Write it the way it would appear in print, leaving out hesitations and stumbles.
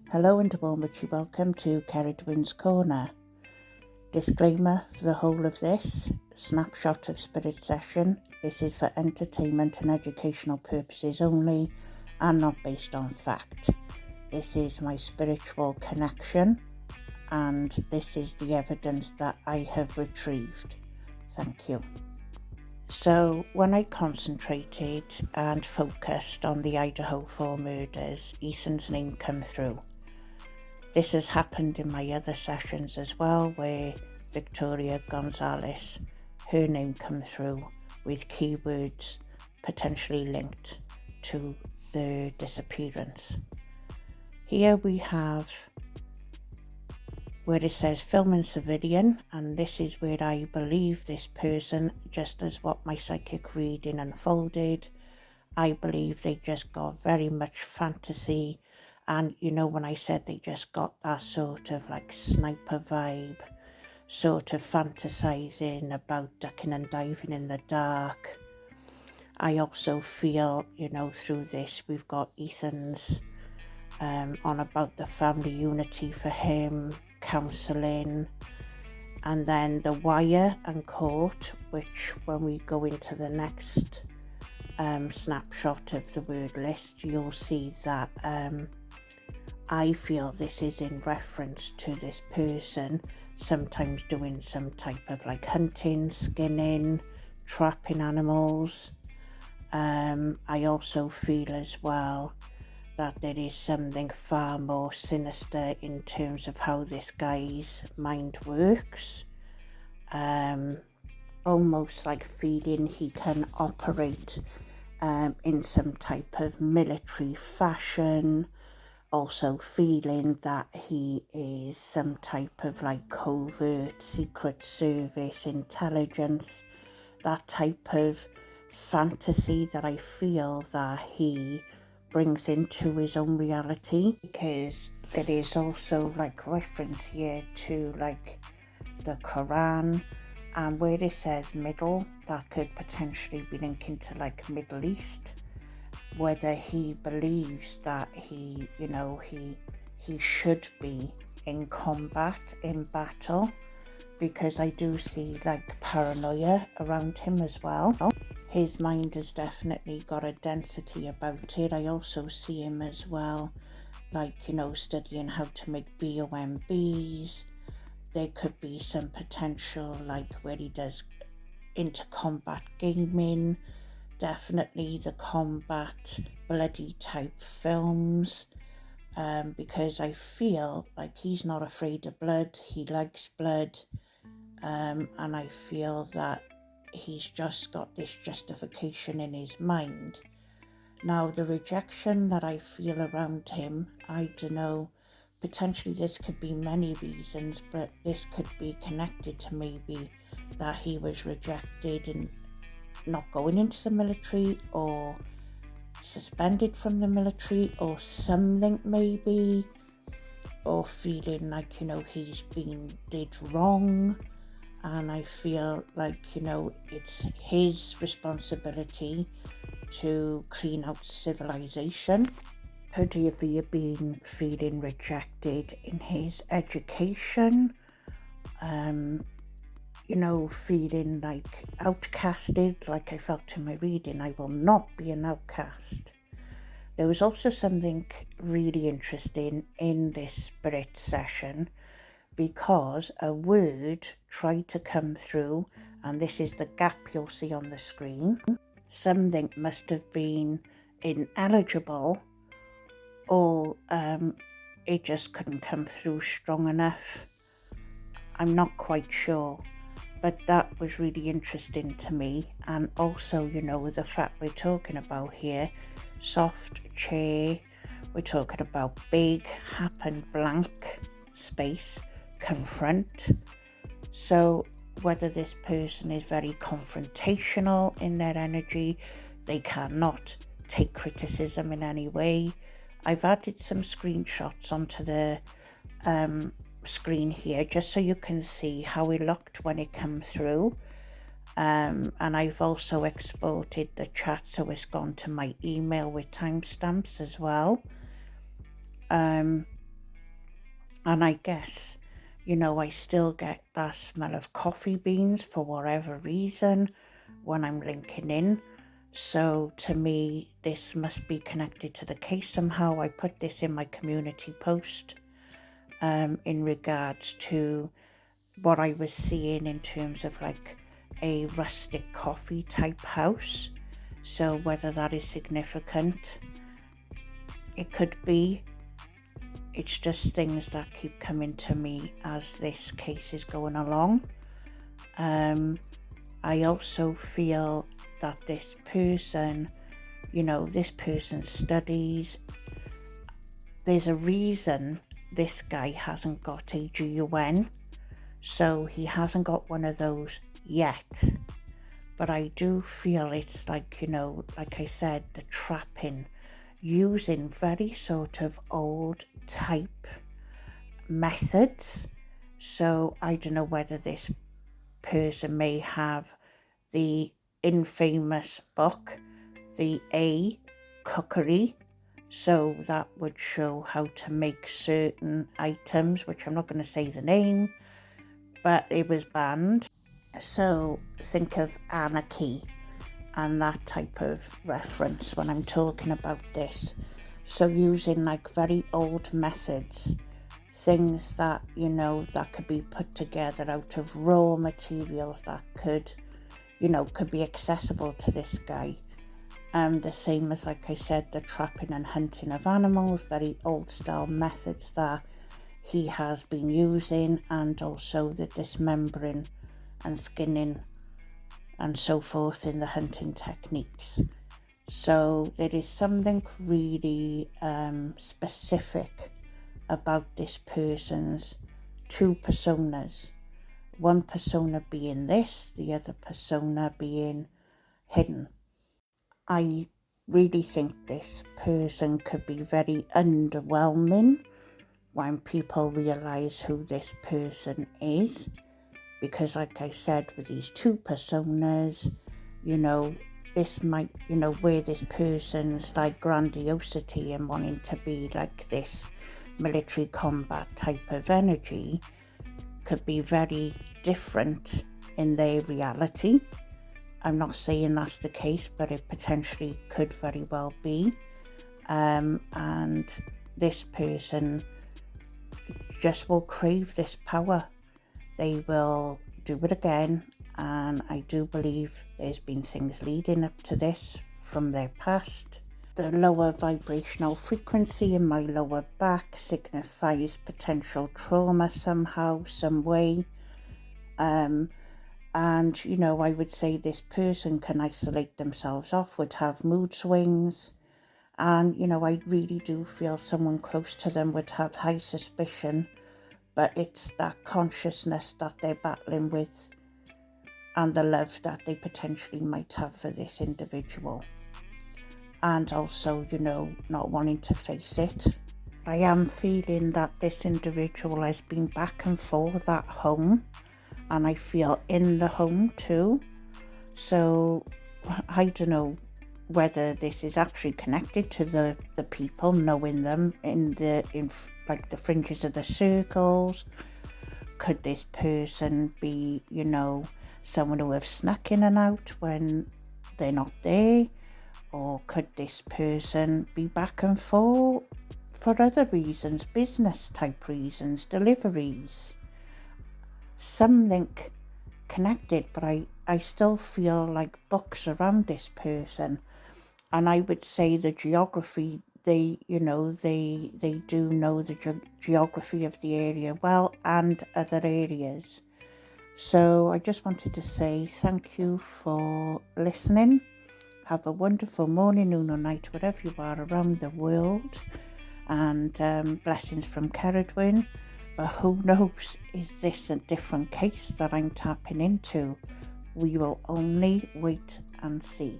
Hello and a warm welcome to Ceridwen's Corner. Disclaimer for the whole of this, snapshot of spirit session. This is for entertainment and educational purposes only and not based on fact. This is my spiritual connection and this is the evidence that I have retrieved. Thank you. So when I concentrated and focused on the Idaho 4 murders, Ethan's name came through. This has happened in my other sessions as well, where Victoria Gonzalez, her name comes through with keywords potentially linked to the disappearance. Here we have where it says film and civilian, and this is where I believe this person, just as what my psychic reading unfolded, I believe they just got very much fantasy. And you know, when I said they just got that sort of like sniper vibe, sort of fantasizing about ducking and diving in the dark. I also feel, you know, through this, we've got Ethan's on about the family unity for him, counselling, and then the wire and court, which when we go into the next snapshot of the word list, you'll see that I feel this is in reference to this person sometimes doing some type of like hunting, skinning, trapping animals. I also feel as well that there is something far more sinister in terms of how this guy's mind works. Almost like feeling he can operate in some type of military fashion. Also feeling that he is some type of like covert secret service intelligence, that type of fantasy that I feel that he brings into his own reality, because there is also like reference here to like the Quran, and where it says middle, that could potentially be linking to like Middle East. Whether he believes that he should be in combat, in battle, because I do see like paranoia around him as well. His mind has definitely got a density about it. I also see him as well, like, you know, studying how to make BOMBs. There could be some potential like where he does into combat gaming. Definitely the combat bloody type films, because I feel like he's not afraid of blood, he likes blood, and I feel that he's just got this justification in his mind. Now the rejection that I feel around him, I don't know, potentially this could be many reasons, but this could be connected to maybe that he was rejected and not going into the military, or suspended from the military, or something maybe, or feeling like, you know, he's did wrong. And I feel like, you know, it's his responsibility to clean out civilization. Could he have been feeling rejected in his education? You know, feeling like outcasted, like I felt in my reading, I will not be an outcast. There was also something really interesting in this spirit session, because a word tried to come through, and this is the gap you'll see on the screen. Something must have been ineligible, or it just couldn't come through strong enough. I'm not quite sure. But that was really interesting to me. And also, you know, the fact we're talking about here, soft chair, we're talking about big, happen, blank, space, confront. So whether this person is very confrontational in their energy, they cannot take criticism in any way. I've added some screenshots onto the screen here just so you can see how it looked when it came through, and I've also exported the chat so it's gone to my email with timestamps as well. And I guess, you know, I still get that smell of coffee beans for whatever reason when I'm linking in. So to me, this must be connected to the case somehow. I put this in my community post in regards to what I was seeing in terms of like a rustic coffee type house. So whether that is significant, it could be. It's just things that keep coming to me as this case is going along. I also feel that this person, you know, this person studies. There's a reason this guy hasn't got a GUN, so he hasn't got one of those yet. But I do feel it's like, you know, like I said, the trapping, using very sort of old type methods. So I don't know whether this person may have the infamous book, the A Cookery. So that would show how to make certain items, which I'm not going to say the name, but it was banned. So think of anarchy and that type of reference when I'm talking about this. So using like very old methods, things that, you know, that could be put together out of raw materials that could, you know, could be accessible to this guy. The same as, like I said, the trapping and hunting of animals, very old style methods that he has been using, and also the dismembering and skinning and so forth in the hunting techniques. So there is something really specific about this person's two personas. One persona being this, the other persona being hidden. I really think this person could be very underwhelming when people realise who this person is. Because like I said, with these two personas, you know, this might, you know, where this person's like grandiosity and wanting to be like this military combat type of energy could be very different in their reality. I'm not saying that's the case, but it potentially could very well be. And this person just will crave this power. They will do it again, and I do believe there's been things leading up to this from their past. The lower vibrational frequency in my lower back signifies potential trauma somehow, some way. And, you know, I would say this person can isolate themselves off, would have mood swings. And, you know, I really do feel someone close to them would have high suspicion. But it's that consciousness that they're battling with and the love that they potentially might have for this individual. And also, you know, not wanting to face it. I am feeling that this individual has been back and forth at home, and I feel in the home too. So I don't know whether this is actually connected to the people, knowing them in like the fringes of the circles. Could this person be, you know, someone who have snuck in and out when they're not there? Or could this person be back and forth for other reasons, business type reasons, deliveries? Something connected, but I still feel like books around this person. And I would say the geography, they do know the geography of the area well, and other areas. So I just wanted to say thank you for listening. Have a wonderful morning, noon or night, wherever you are around the world. And blessings from Ceridwen. But who knows, is this a different case that I'm tapping into? We will only wait and see.